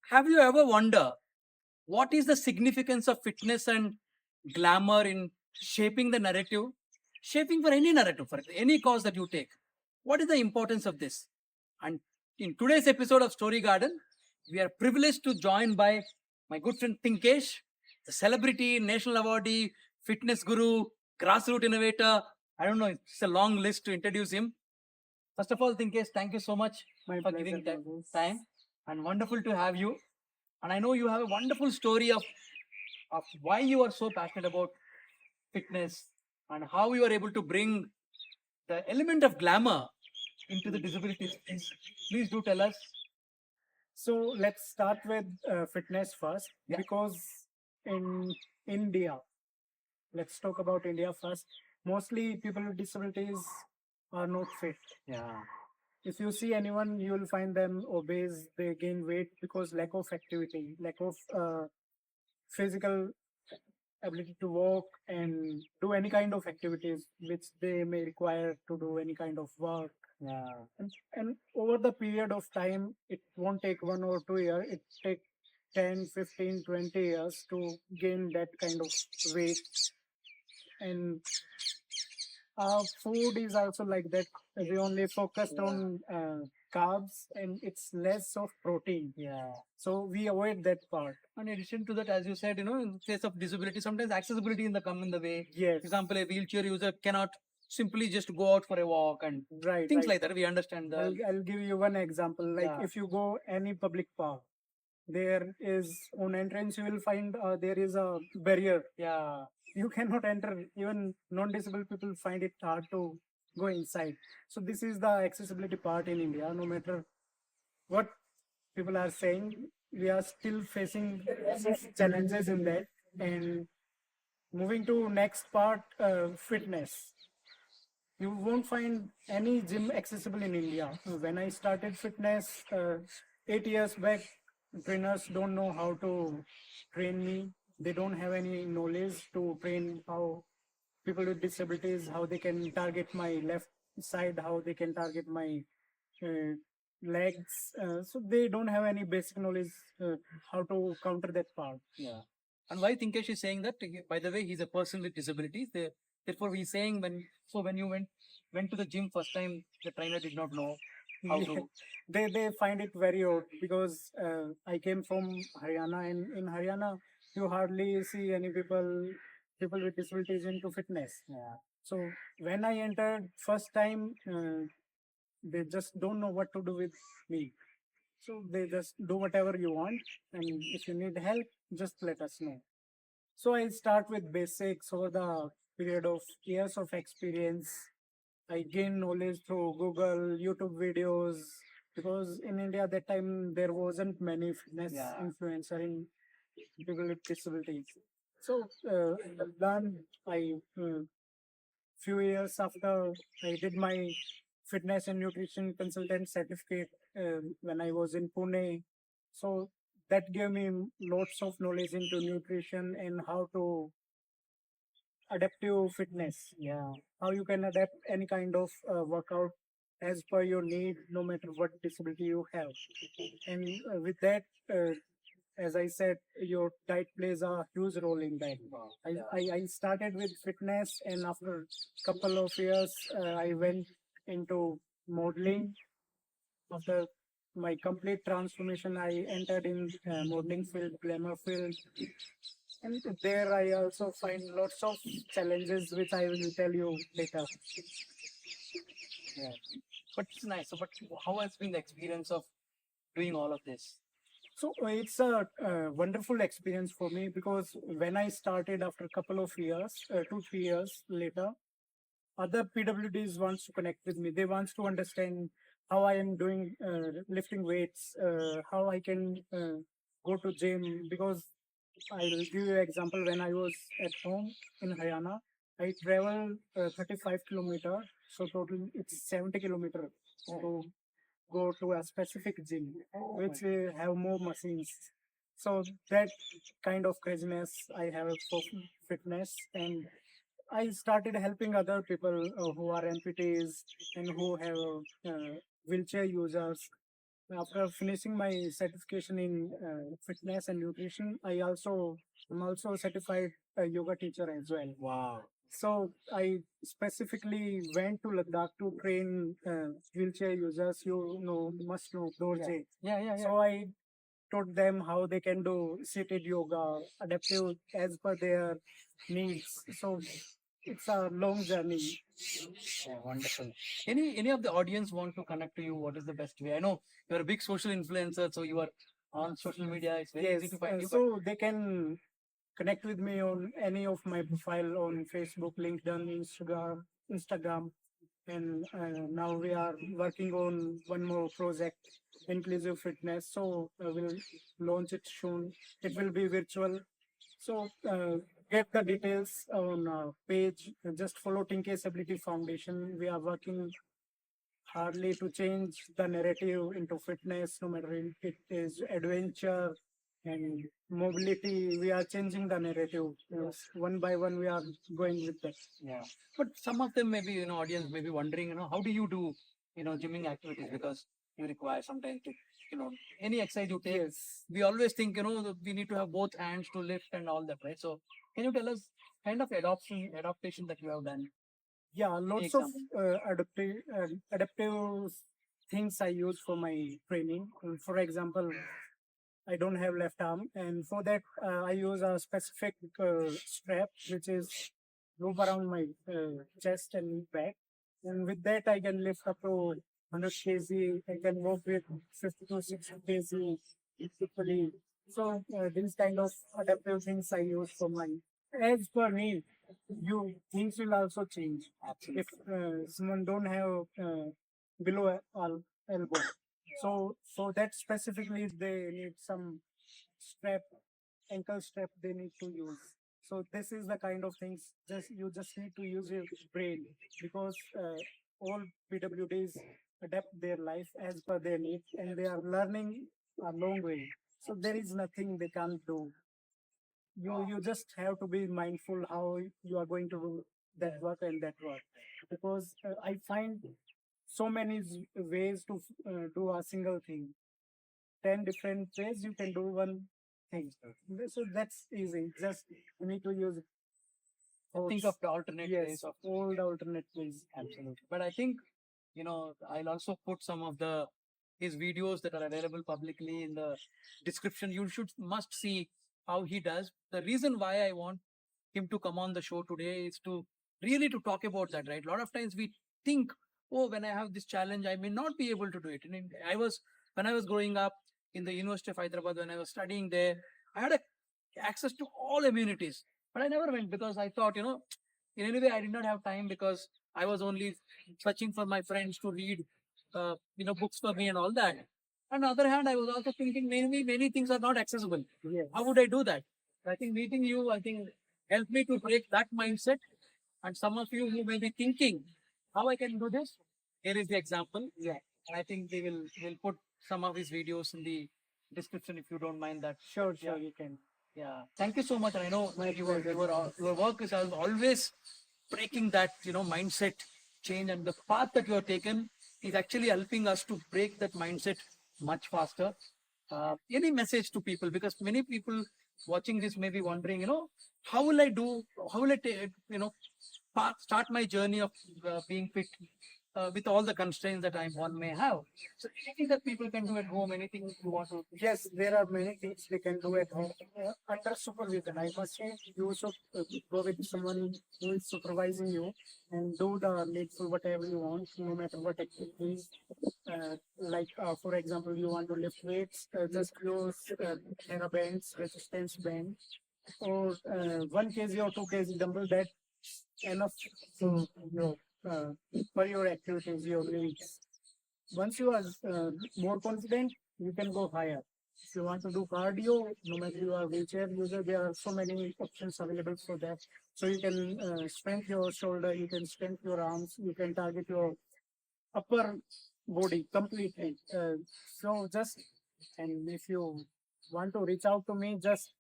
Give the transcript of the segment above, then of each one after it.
Have you ever wondered what is the significance of fitness and glamour in shaping the narrative? Shaping for any narrative, for any cause that you take. What is the importance of this? And in today's episode of Story Garden, we are privileged to join by my good friend Tinkesh, the celebrity, national awardee, fitness guru, grassroots innovator. I don't know, it's a long list to introduce him. First of all, Tinkesh, thank you so much My for pleasure, giving Tinkesh. time and wonderful to have you. And I know you have a wonderful story of why you are so passionate about fitness and how you are able to bring the element of glamour into the disability space. Please do tell us. So let's start with fitness first Yeah. because in India, let's talk about India first. Mostly people with disabilities are not fit. Yeah. If you see anyone, you will find them obese, they gain weight because lack of activity, lack of physical ability to walk and do any kind of activities which they may require to do any kind of work. Yeah. And over the period of time, it won't take 1 or 2 years, it take 10, 15, 20 years to gain that kind of weight. And food is also like that. We only focused on carbs and it's less of protein. Yeah. So we avoid that part. And in addition to that, as you said, in case of disability, sometimes accessibility in the come in the way. Yes. For example, a wheelchair user cannot simply just go out for a walk and Right. things right. like that. We understand that. I'll give you one example. Like Yeah. if you go any public park, there is on entrance you will find there is a barrier. Yeah. You cannot enter. Even non-disabled people find it hard to go inside. So this is the accessibility part in India. No matter what people are saying, we are still facing challenges in that. And moving to next part, fitness. You won't find any gym accessible in India. When I started fitness 8 years back, trainers don't know how to train me. They don't have any knowledge to train how people with disabilities, how they can target my left side, how they can target my uh, legs. So they don't have any basic knowledge how to counter that part. Yeah. And why Tinkesh is saying that, by the way, he's a person with disabilities. Therefore, he's saying when you went to the gym first time, the trainer did not know how to. They find it very odd because I came from Haryana, and in Haryana you hardly see any people with disabilities into fitness. Yeah. So when I entered first time, they just don't know what to do with me. So they just do whatever you want, and if you need help, just let us know. So I start with basics over the period of years of experience. I gain knowledge through Google, YouTube videos, because in India that time there wasn't many fitness Yeah. influencer in people with disabilities. So then few years after I did my fitness and nutrition consultant certificate when I was in Pune. So that gave me lots of knowledge into nutrition and how to adaptive fitness. Yeah, how you can adapt any kind of workout as per your need, no matter what disability you have. And with that, as I said, your diet plays a huge role in that. I started with fitness, and after couple of years, I went into modeling. After my complete transformation, I entered in modeling field, glamour field, and there I also find lots of challenges, which I will tell you later. Yeah. But it's nice. So, but how has been the experience of doing all of this? So it's a wonderful experience for me because when I started after a couple of years, 2 3 years later, other PWDs wants to connect with me. They wants to understand how I am doing lifting weights, how I can go to gym. Because I will give you an example. When I was at home in Haryana, I travel 35 kilometer, so total it's 70 kilometer to go to a specific gym, which have more machines. So that kind of craziness I have for fitness, and I started helping other people who are amputees and who have wheelchair users. After finishing my certification in fitness and nutrition, I'm also a certified yoga teacher as well. Wow. So I specifically went to Ladakh to train wheelchair users. You must know Dorje. Yeah. So I taught them how they can do seated yoga, adaptive as per their needs. So it's a long journey. Yeah, wonderful. Any of the audience want to connect to you? What is the best way? I know you're a big social influencer, so you are on social media. It's very easy Yes, to find you. so they can connect with me on any of my profile on Facebook, LinkedIn, Instagram, and now we are working on one more project, inclusive fitness. So we'll launch it soon. It will be virtual. So get the details on page. Just follow Tinkesh Ability Foundation. We are working hardly to change the narrative into fitness, no matter if it is adventure and mobility. We are changing the narrative. One by one, we are going with that. Yeah. But some of them maybe, audience may be wondering, how do you do, gymming activities? Because you require sometimes to, any exercise you take. Yes. We always think, that we need to have both hands to lift and all that, right? So can you tell us kind of adaptation that you have done? Yeah, lots of adaptive things I use for my training. For example, I don't have left arm, and for that I use a specific strap which is loop around my chest and back, and with that I can lift up to 100 kg. I can work with 50 to 60 kg equally. So these kind of adaptive things I use for my. As per me, you things will also change. If someone don't have below elbow, so for that specifically they need some strap, ankle strap they need to use. So this is the kind of things just need to use your brain, because all PWDs adapt their life as per their needs and they are learning a long way. So there is nothing they can't do. You just have to be mindful how you are going to do that work and that work, because I find so many ways to do a single thing. 10 different ways you can do one thing. So that's easy. Just you need to use Think of the alternate ways of all the alternate ways. absolutely. But I think I'll also put some of the his videos that are available publicly in the description. You should must see how he does. The reason why I want him to come on the show today is to really to talk about that, right? A lot of times we think, oh, when I have this challenge, I may not be able to do it. And when I was growing up in the University of Hyderabad, when I was studying there, I had access to all amenities, but I never went because I thought, in any way I did not have time because I was only searching for my friends to read, books for me and all that. On the other hand, I was also thinking many things are not accessible. Yes. How would I do that? I think meeting you, I think, helped me to break that mindset. And some of you who may be thinking, how I can do this? Here is the example. Yeah. And I think they will put some of these videos in the description if you don't mind that. Sure, Yeah. you can. Yeah. Thank you so much. And I know My pleasure. your work is always breaking that, mindset change, and the path that you have taken is actually helping us to break that mindset much faster. Any message to people, because many people watching this may be wondering, how will I do, how will I take, start my journey of being fit with all the constraints that one may have. So anything that people can do at home, anything you want to. Yes, there are many things they can do at home under supervision. I must say, you should go with someone who is supervising you and do the needful whatever you want, no matter what activities. For example, you want to lift weights, just use bands, resistance band, or 1 kg or 2 kg dumbbell. That enough to your uh, for your activities, your needs. Once you are more confident, you can go higher. If you want to do cardio, no matter you are wheelchair user, there are so many options available for that. So you can strengthen your shoulder, you can strengthen your arms, you can target your upper body completely. And if you want to reach out to me, just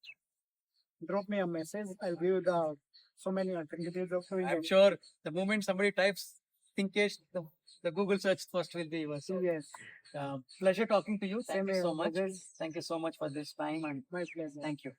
drop me a message. I'll give you the so many alternatives of doing I'm it. sure the moment somebody types Tinkesh, the Google search first will be yours. Yes, Pleasure talking to you. Thank same you here. so much. This is Thank you so much for this time and my pleasure. thank you.